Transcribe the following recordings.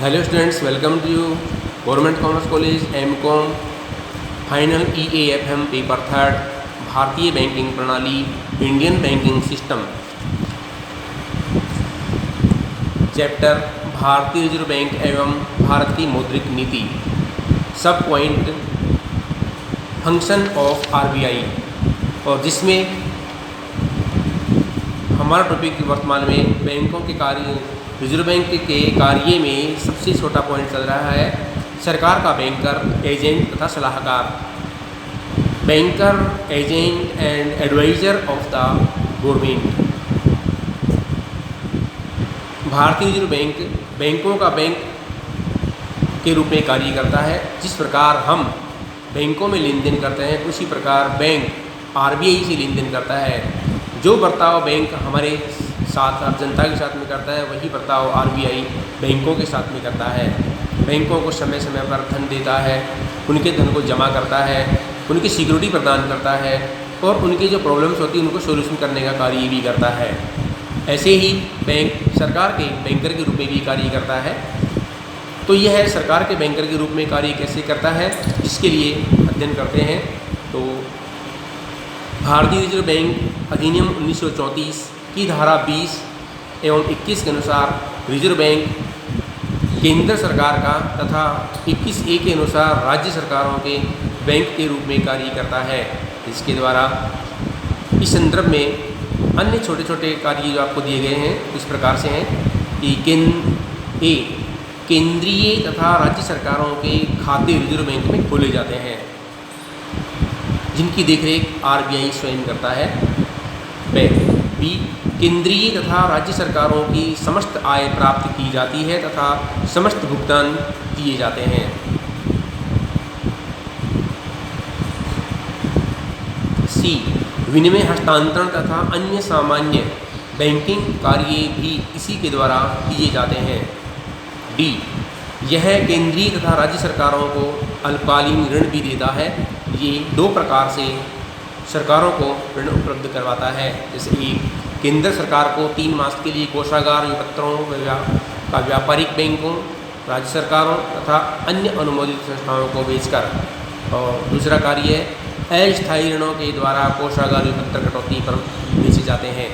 Hello students, welcome to government commerce college M Com final EAFM paper third भारतीय banking प्रणाली Indian banking system chapter भारतीय reserve bank एवं भारत की मौद्रिक नीति सब पॉइंट फंक्शन ऑफ RBI और जिसमें हमारा टॉपिक वर्तमान में बैंकों के कार्य रिजर्व बैंक के कार्य में सबसे छोटा पॉइंट चल रहा है सरकार का बैंकर एजेंट तथा सलाहकार। Banker agent and adviser of the government. भारतीय रिजर्व बैंक बैंकों का बैंक के रूप में कार्य करता है। जिस प्रकार हम बैंकों में लेन देन करते हैं उसी प्रकार बैंक RBI से लेन देन करता है। जो बर्ताव बैंक हमारे साथ जनता के साथ में करता है वही बर्ताव RBI बैंकों के साथ में करता है। बैंकों को समय समय पर धन देता है, उनके धन को जमा करता है, उनकी सिक्योरिटी प्रदान करता है और उनकी जो प्रॉब्लम्स होती है उनको सोल्यूशन करने का कार्य भी करता है। ऐसे ही बैंक सरकार के बैंकर के रूप में भी कार्य करता है। तो यह है सरकार के बैंकर के रूप में कार्य कैसे करता है, जिसके लिए अध्ययन करते हैं। तो भारतीय रिजर्व बैंक अधिनियम 1934 की धारा 20 एवं 21 के अनुसार रिजर्व बैंक केंद्र सरकार का तथा 21A के अनुसार राज्य सरकारों के बैंक के रूप में कार्य करता है। इसके द्वारा इस संदर्भ में अन्य छोटे छोटे कार्य जो आपको दिए गए हैं इस प्रकार से हैं कि केंद्रीय तथा राज्य सरकारों के खाते रिजर्व बैंक में खोले जाते हैं जिनकी देखरेख RBI स्वयं करता है। B केंद्रीय तथा राज्य सरकारों की समस्त आय प्राप्त की जाती है तथा समस्त भुगतान किए जाते हैं। C विनिमय हस्तांतरण तथा अन्य सामान्य बैंकिंग कार्य भी इसी के द्वारा किए जाते हैं। D यह केंद्रीय तथा राज्य सरकारों को अल्पकालीन ऋण भी देता है। ये दो प्रकार से सरकारों को ऋण उपलब्ध करवाता है। जैसे एक केंद्र सरकार को 3 मास के लिए कोषागार विपत्रों का व्यापारिक बैंकों, राज्य सरकारों तथा अन्य अनुमोदित संस्थाओं को बेचकर, और दूसरा कार्य है अस्थायी ऋणों के द्वारा कोषागार विपत्र कटौती पर बेचे जाते हैं।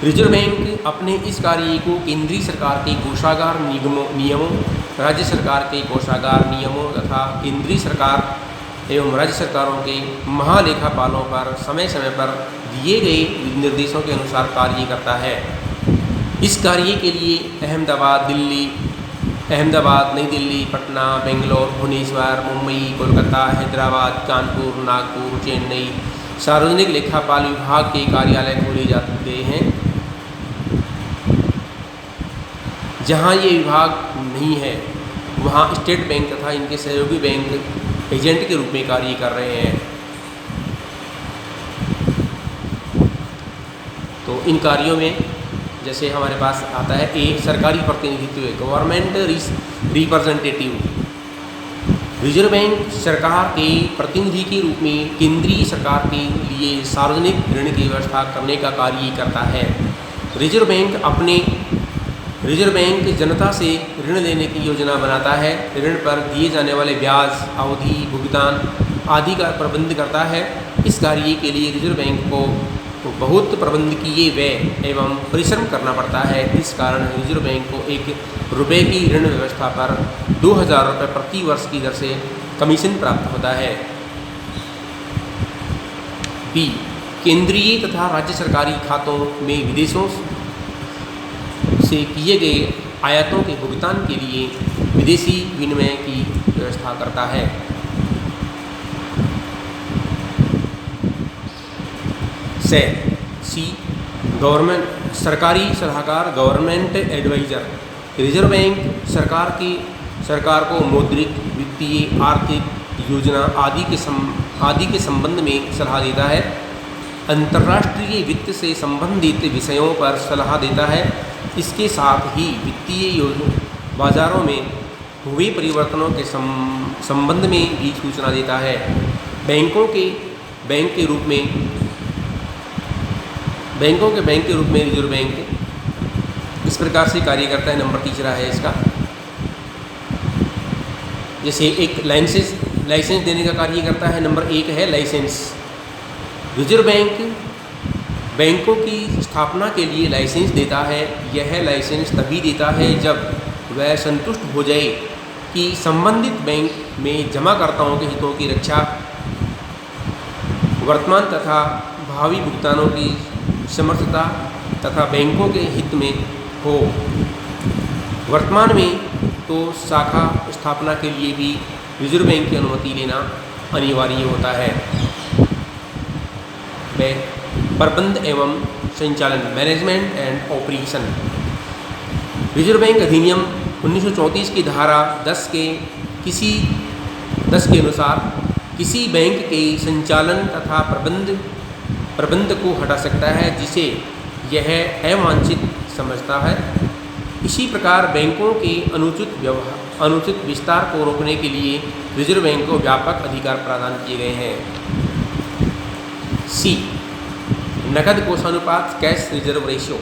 रिजर्व बैंक अपने इस कार्य को केंद्रीय सरकार के कोषागार नियमों, राज्य सरकार के कोषागार नियमों तथा केंद्रीय सरकार एवं राज्य सरकारों के महालेखापालों पर समय समय पर दिए गए निर्देशों के अनुसार कार्य करता है। इस कार्य के लिए अहमदाबाद, नई दिल्ली, पटना, बेंगलोर, भुवनेश्वर, मुंबई, कोलकाता, हैदराबाद, कानपुर, नागपुर, चेन्नई सार्वजनिक लेखापाल विभाग के कार्यालय खोले जाते हैं। जहाँ ये विभाग नहीं है वहाँ स्टेट बैंक तथा इनके सहयोगी बैंक एजेंट के रूप में कार्य कर रहे हैं। तो इन कार्यों में जैसे हमारे पास आता है एक सरकारी प्रतिनिधित्व, गवर्नमेंट रिप्रेजेंटेटिव। रिजर्व बैंक सरकार के प्रतिनिधि के रूप में केंद्रीय सरकार के लिए सार्वजनिक ऋण की व्यवस्था करने का कार्य करता है। रिजर्व बैंक जनता से ऋण लेने की योजना बनाता है, ऋण पर दिए जाने वाले ब्याज, अवधि, भुगतान आदि का प्रबंध करता है। इस कार्य के लिए रिजर्व बैंक को बहुत प्रबंधकीय व्यय एवं परिश्रम करना पड़ता है। इस कारण रिजर्व बैंक को ₹1 की ऋण व्यवस्था पर 2000 रुपये प्रति वर्ष की दर से कमीशन प्राप्त होता है। B केंद्रीय तथा राज्य सरकारी खातों में विदेशों से किए गए आयातों के भुगतान के लिए विदेशी विनिमय की व्यवस्था करता है। C गवर्नमेंट सरकारी सलाहकार, गवर्नमेंट एडवाइजर। रिजर्व बैंक सरकार को मौद्रिक, वित्तीय, आर्थिक योजना आदि के संबंध में सलाह देता है। अंतर्राष्ट्रीय वित्त से संबंधित विषयों पर सलाह देता है। इसके साथ ही वित्तीय बाजारों में हुए परिवर्तनों के संबंध में भी सूचना देता है। बैंकों के बैंक के रूप में रिजर्व बैंक इस प्रकार से कार्य करता है। नंबर तीसरा है इसका, जैसे एक लाइसेंस देने का कार्य करता है। नंबर 1 है लाइसेंस। रिजर्व बैंक बैंकों की स्थापना के लिए लाइसेंस देता है। यह लाइसेंस तभी देता है जब वह संतुष्ट हो जाए कि संबंधित बैंक में जमाकर्ताओं के हितों की रक्षा, वर्तमान तथा भावी भुगतानों की समर्थता तथा बैंकों के हित में हो। वर्तमान में तो शाखा स्थापना के लिए भी रिजर्व बैंक की अनुमति लेना अनिवार्य होता है। प्रबंध एवं संचालन, management and operation. Reserve bank अधिनियम 1934 की धारा 10 के अनुसार किसी बैंक के संचालन तथा प्रबंध को हटा सकता है जिसे यह अवांछित समझता है। इसी प्रकार बैंकों के अनुचित विस्तार को रोकने के लिए रिजर्व बैंक को व्यापक अधिकार प्रदान किए गए हैं। सी, नकद कोषानुपात, cash reserve ratio.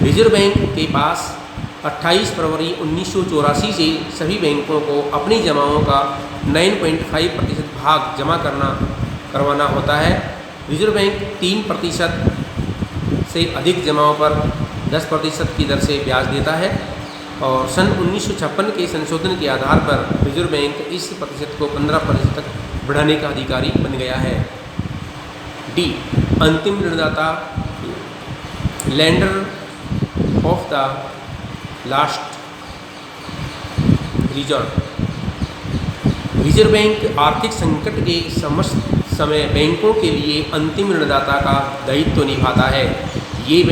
Reserve bank के पास 28 फरवरी 1984 से सभी बैंकों को अपनी जमाओं का 9.5% भाग जमा करवाना होता है। रिजर्व बैंक 3% से अधिक जमाओं पर 10% की दर से ब्याज देता है और सन 1956 के संशोधन के आधार पर रिजर्व बैंक इस प्रतिशत को 15% तक बढ़ाने का अधिकारी बन गया है। डी, अंतिम ऋणदाता, lender of the last reserve. Reserve bank आर्थिक संकट के समय बैंकों के लिए अंतिम ऋणदाता का दायित्व निभाता है। ये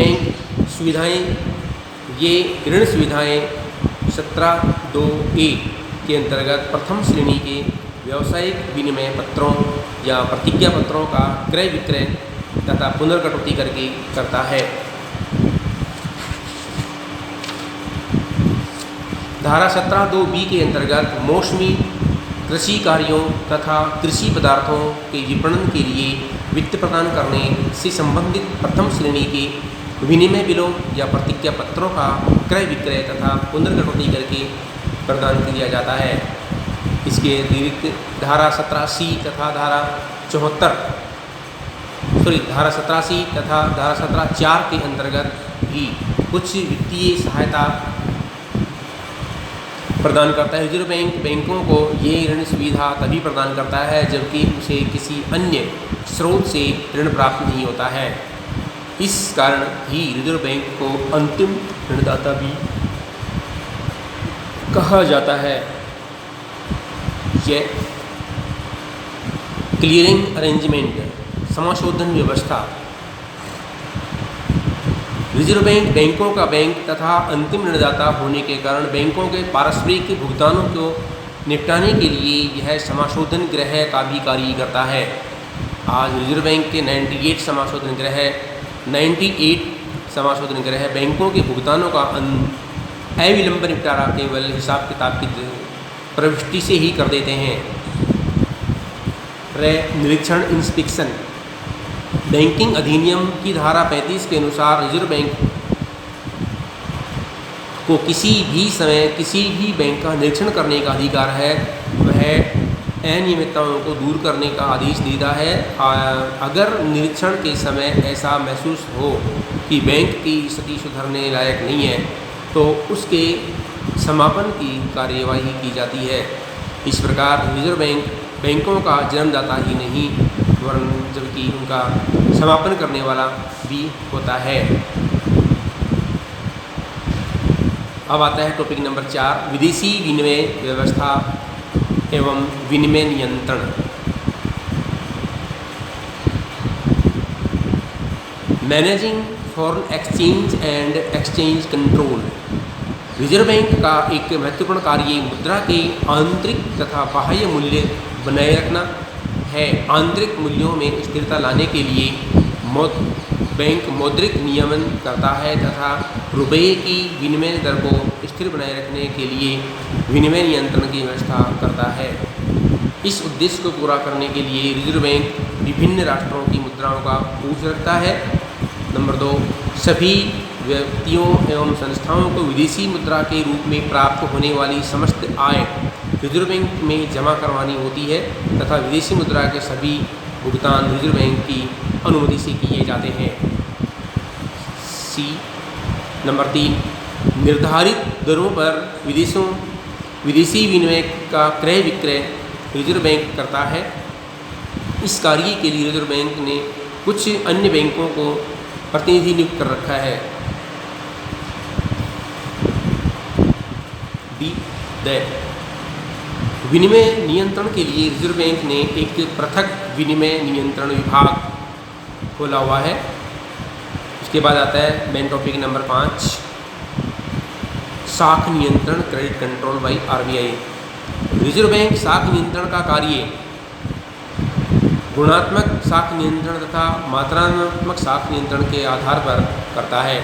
ऋण सुविधाएं 17(2)(a) के अंतर्गत प्रथम श्रेणी के व्यावसायिक विनिमय पत्रों या प्रतिज्ञा पत्रों का क्रय विक्रय तथा पुनर्कटौती करके करता है। धारा 17(2)(b) के अंतर्गत मौसमी कृषि कार्यों तथा कृषि पदार्थों के विपणन के लिए वित्त प्रदान करने से संबंधित प्रथम श्रेणी के विनिमय बिलों या प्रतिज्ञा पत्रों का क्रय विक्रय तथा पुनर्कटौती करके प्रदान किया जाता है। इसके अतिरिक्त धारा 17C तथा धारा 17C तथा धारा 17(4) के अंतर्गत भी कुछ वित्तीय सहायता प्रदान करता है। रिजर्व बैंक बैंकों को ये ऋण सुविधा तभी प्रदान करता है जबकि उसे किसी अन्य स्रोत से ऋण प्राप्त नहीं होता है। इस कारण ही रिजर्व बैंक को अंतिम ऋणदाता भी कहा जाता है। यह क्लियरिंग अरेंजमेंट, समाशोधन व्यवस्था। रिजर्व बैंक बैंकों का बैंक तथा अंतिम ऋणदाता होने के कारण बैंकों के पारस्परिक भुगतानों को निपटाने के लिए यह समाशोधन गृह का भी कार्य करता है। आज रिजर्व बैंक के 98 समाशोधन गृह बैंकों के भुगतानों का अविलंब निपटारा केवल हिसाब किताब की प्रविष्टि से ही कर देते हैं। निरीक्षण, इंस्पेक्शन। बैंकिंग अधिनियम की धारा 35 के अनुसार रिजर्व बैंक को किसी भी समय किसी भी बैंक का निरीक्षण करने का अधिकार है। वह अनियमितताओं को दूर करने का आदेश देता है। अगर निरीक्षण के समय ऐसा महसूस हो कि बैंक की स्थिति सुधरने लायक नहीं है तो उसके समापन की कार्यवाही की जाती है। इस प्रकार रिजर्व बैंक बैंकों का जन्मदाता ही नहीं वरन जबकि उनका समापन करने वाला भी होता है। अब आता है टॉपिक नंबर 4, विदेशी विनिमय व्यवस्था एवं विनिमय नियंत्रण। Managing foreign exchange and exchange control. Reserve bank का एक महत्वपूर्ण कार्य मुद्रा के आंतरिक तथा बाह्य मूल्य बनाए रखना है। आंतरिक मूल्यों में स्थिरता लाने के लिए बैंक मौद्रिक नियमन करता है तथा रुपये की विनिमय दर को स्थिर बनाए रखने के लिए विनिमय नियंत्रण की व्यवस्था करता है। इस उद्देश्य को पूरा करने के लिए रिजर्व बैंक विभिन्न राष्ट्रों की मुद्राओं का कोष रखता है। नंबर 2, सभी व्यक्तियों एवं संस्थाओं को विदेशी मुद्रा के रूप में प्राप्त होने वाली समस्त आय रिजर्व बैंक में जमा करवानी होती है तथा विदेशी मुद्रा के सभी भुगतान रिजर्व बैंक की अनुमति से किए जाते हैं। नंबर 3, निर्धारित दरों पर विदेशी विनिमय का क्रय विक्रय रिजर्व बैंक करता है। इस कार्य के लिए रिजर्व बैंक ने कुछ अन्य बैंकों को प्रतिनिधि नियुक्त कर रखा है। विनिमय नियंत्रण के लिए रिजर्व बैंक ने एक पृथक विनिमय नियंत्रण विभाग खोला हुआ है। उसके बाद आता है मेन टॉपिक नंबर 5, साख नियंत्रण credit control by RBI। Reserve bank साख नियंत्रण का कार्य गुणात्मक साख नियंत्रण तथा मात्रात्मक साख नियंत्रण के आधार पर करता है।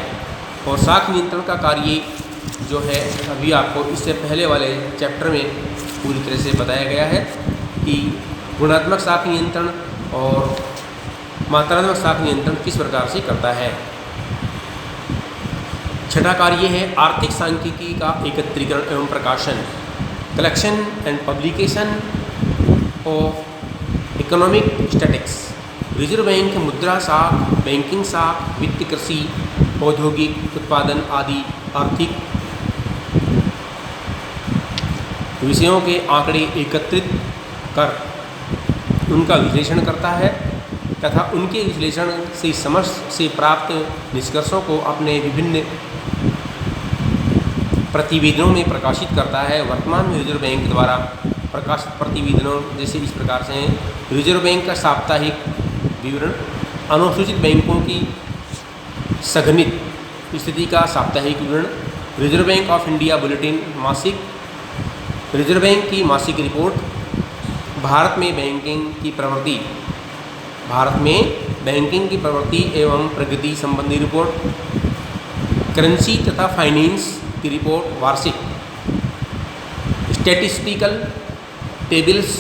और साख नियंत्रण का कार्य जो है अभी आपको इससे पहले वाले चैप्टर में पूरी तरह से बताया गया है कि गुणात्मक साख नियंत्रण और मात्रात्मक साख नियंत्रण किस प्रकार से करता है। छठा कार्य है आर्थिक सांख्यिकी का एकत्रीकरण एवं प्रकाशन, collection and publication of economic statics. Reserve bank मुद्रा साख, बैंकिंग साख, वित्त, कृषि, औद्योगिक उत्पादन आदि आर्थिक विषयों के आंकड़े एकत्रित कर उनका विश्लेषण करता है तथा उनके विश्लेषण से समझ से प्राप्त निष्कर्षों को अपने विभिन्न प्रतिवेदनों में प्रकाशित करता है। वर्तमान में रिजर्व बैंक द्वारा प्रकाशित प्रतिवेदनों जैसे इस प्रकार से हैं। रिजर्व बैंक का साप्ताहिक विवरण, अनुसूचित बैंकों की सघनित स्थिति का साप्ताहिक विवरण, reserve bank of India bulletin मासिक, रिजर्व बैंक की मासिक रिपोर्ट, भारत में बैंकिंग की प्रवृत्ति एवं प्रगति संबंधी रिपोर्ट, करेंसी तथा फाइनेंस की रिपोर्ट वार्षिक, statistical tables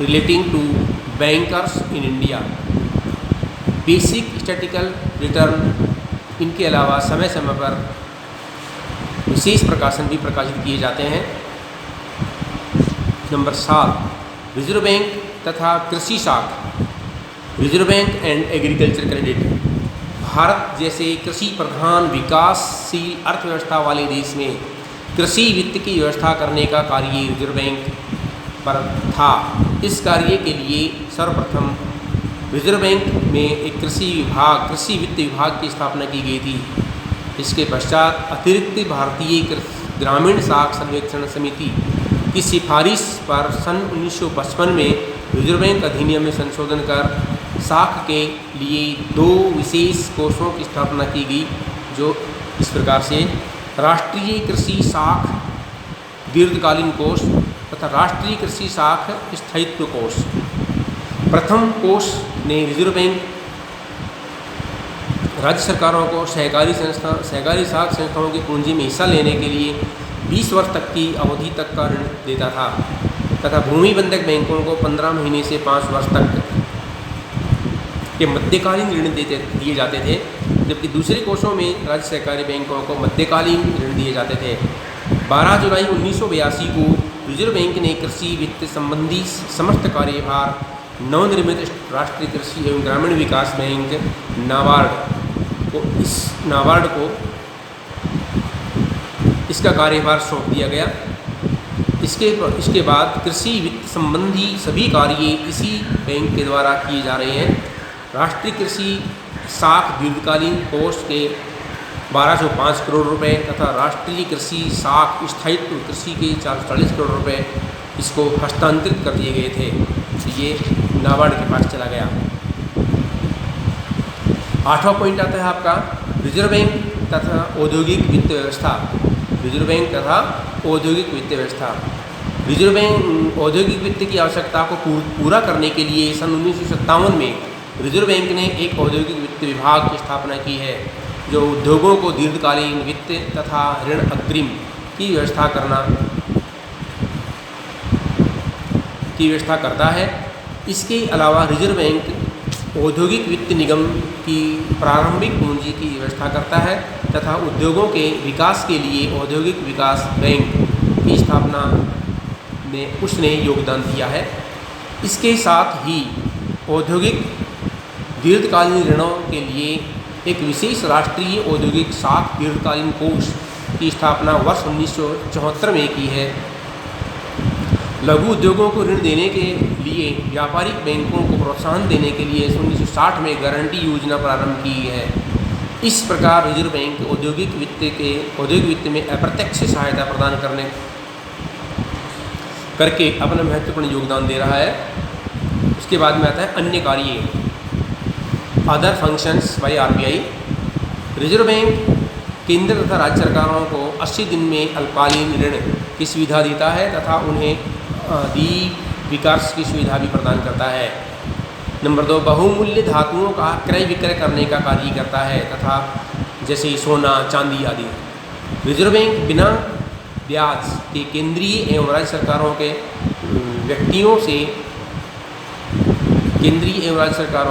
relating to bankers in India, basic statical return. इनके अलावा समय समय पर विशेष प्रकाशन भी प्रकाशित किए जाते हैं। नंबर 7, रिजर्व बैंक तथा कृषि साख, reserve bank and agriculture credit. Bharat जैसे कृषि प्रधान विकासशील अर्थव्यवस्था वाले देश में कृषि वित्त की व्यवस्था करने का कार्य रिजर्व बैंक पर था। इस कार्य के लिए सर्वप्रथम रिजर्व बैंक में एक कृषि वित्त विभाग की स्थापना की गई थी। इसके पश्चात अतिरिक्त भारतीय ग्रामीण साख सर्वेक्षण समिति की सिफारिश पर सन 1955 में रिजर्व बैंक अधिनियम में संशोधन कर साख के लिए 2 विशेष कोषों की स्थापना की गई, जो इस प्रकार से राष्ट्रीय कृषि साख दीर्घकालीन कोष तथा राष्ट्रीय कृषि साख स्थायित्व कोष। प्रथम कोष ने रिजर्व बैंक राज्य सरकारों को सहकारी साख संस्थाओं की पूंजी में हिस्सा लेने के लिए 20 वर्ष तक की अवधि तक का ऋण देता था तथा भूमि बंधक बैंकों को 15 महीने से 5 वर्ष तक के मध्यकालीन ऋण दिए जाते थे, जबकि दूसरे कोषों में राज्य सहकारी बैंकों को मध्यकालीन ऋण दिए जाते थे। 12 जुलाई 1982 को रिजर्व बैंक ने कृषि वित्त संबंधी समस्त कार्यभार नवनिर्मित राष्ट्रीय कृषि एवं ग्रामीण विकास बैंक नाबार्ड को इसका कार्यभार सौंप दिया गया। इसके बाद कृषि वित्त संबंधी सभी कार्य इसी बैंक के द्वारा किए जा रहे हैं। राष्ट्रीय कृषि साख दीर्घकालीन कोष के 1205 करोड़ रुपए तथा राष्ट्रीय कृषि साख स्थायित्व कृषि के 440 करोड़ रुपए इसको हस्तांतरित कर दिए गए थे। तो ये नाबार्ड के पास चला गया। 8वां पॉइंट आता है आपका रिजर्व बैंक तथा औद्योगिक वित्त व्यवस्था। रिजर्व बैंक तथा औद्योगिक वित्त व्यवस्था। रिजर्व बैंक औद्योगिक वित्त की आवश्यकता को पूरा करने के लिए सन 1957 में रिजर्व बैंक ने एक औद्योगिक वित्त विभाग की स्थापना की है, जो उद्योगों को दीर्घकालीन वित्त तथा ऋण अग्रिम की व्यवस्था करता है। इसके अलावा रिजर्व बैंक औद्योगिक वित्त निगम की प्रारंभिक पूंजी की व्यवस्था करता है तथा उद्योगों के विकास के लिए औद्योगिक विकास बैंक की स्थापना में उसने योगदान दिया है। इसके साथ ही औद्योगिक दीर्घकालीन ऋणों के लिए एक विशेष राष्ट्रीय औद्योगिक साख दीर्घकालीन कोष की स्थापना वर्ष 1974 में की है। लघु उद्योगों को ऋण देने के लिए व्यापारिक बैंकों को प्रोत्साहन देने के लिए 1960 में गारंटी योजना प्रारंभ की है। इस प्रकार रिजर्व बैंक औद्योगिक वित्त में अप्रत्यक्ष सहायता प्रदान करके अपना महत्वपूर्ण योगदान दे रहा है। उसके बाद में आता है अन्य कार्य, other functions by RBI. Reserve bank केंद्र तथा राज्य सरकारों को 80 दिन में अल्पकालीन ऋण की सुविधा देता है तथा उन्हें विकास की सुविधा भी प्रदान करता है। नंबर 2, बहुमूल्य धातुओं का क्रय विक्रय करने का कार्य करता है तथा जैसे सोना चांदी आदि। रिजर्व बैंक बिना ब्याज के केंद्रीय एवं राज्य सरकारों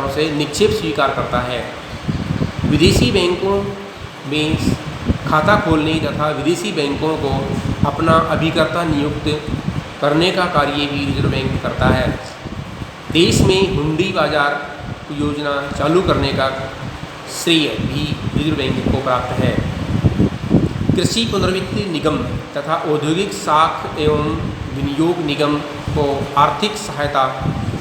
के निक्षेप स्वीकार करता है। विदेशी बैंकों में खाता खोलने तथा विदेशी बैंकों को अपना अभिकर्ता नियुक्त करने का कार्य भी रिजर्व बैंक करता है। देश में हुंडी बाजार योजना चालू करने का श्रेय भी रिजर्व बैंक को प्राप्त है। कृषि पुनर्वित्त निगम तथा औद्योगिक साख एवं विनियोग निगम को आर्थिक सहायता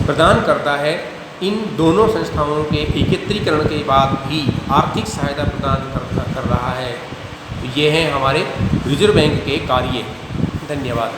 प्रदान करता है। इन दोनों संस्थाओं के एकत्रीकरण के बाद भी आर्थिक सहायता प्रदान कर रहा है। ये हैं हमारे रिजर्व बैंक के कार्य। धन्यवाद।